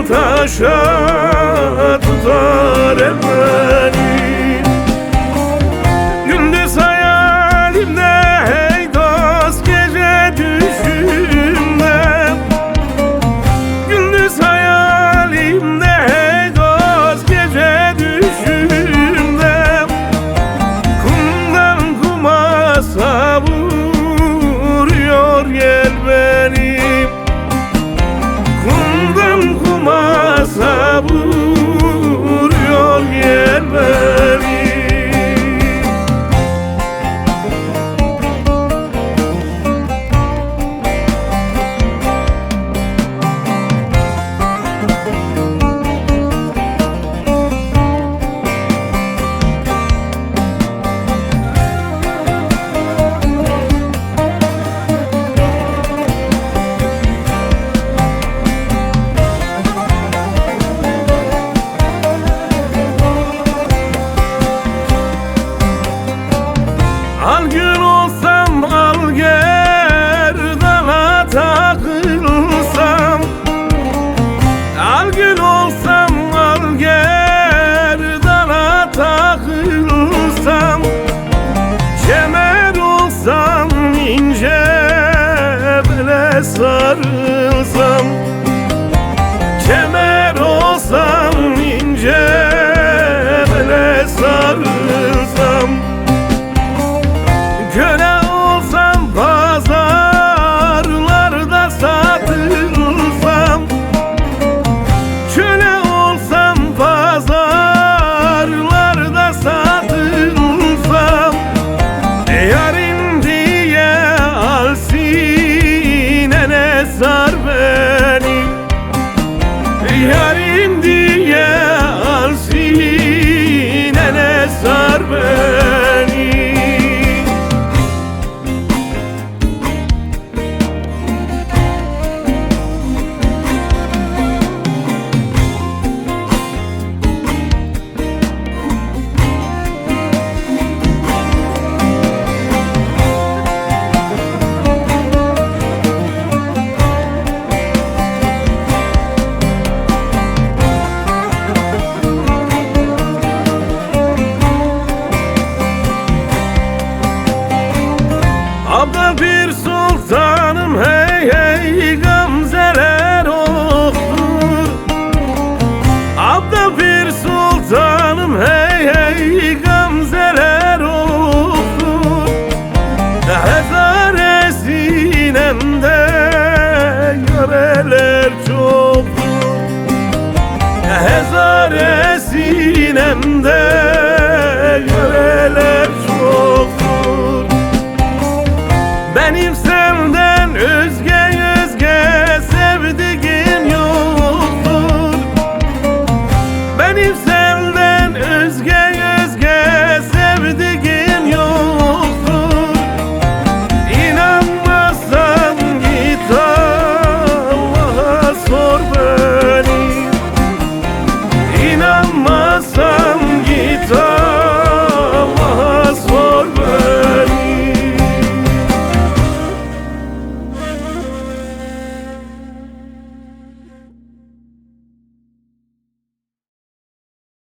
taşa tutar beni. Gündüz hayalimde hey dost, gece düşümde. Gündüz hayalimde hey dost, gece düşümde. Kumdan kuma savuruyor yel benim. Kumdan kuma savuruyor yel benim. Al gül olsam al gerdana takılsam. Al gül olsam al gerdana takılsam. Kemer olsam ince bele sarılsam. Kemer olsam ince bele sarılsam. Köle olsam pazarlarda satılsam. Köle olsam pazarlarda satılsam. Yarim diye al sinene sar beni. Yarim diye al sinene sar beni. Abla bir sultanım hey hey gamzeler oktur. Abla bir sultanım hey hey gamzeler oktur. Hezar sinemde yareler çoktur. Hezar sinemde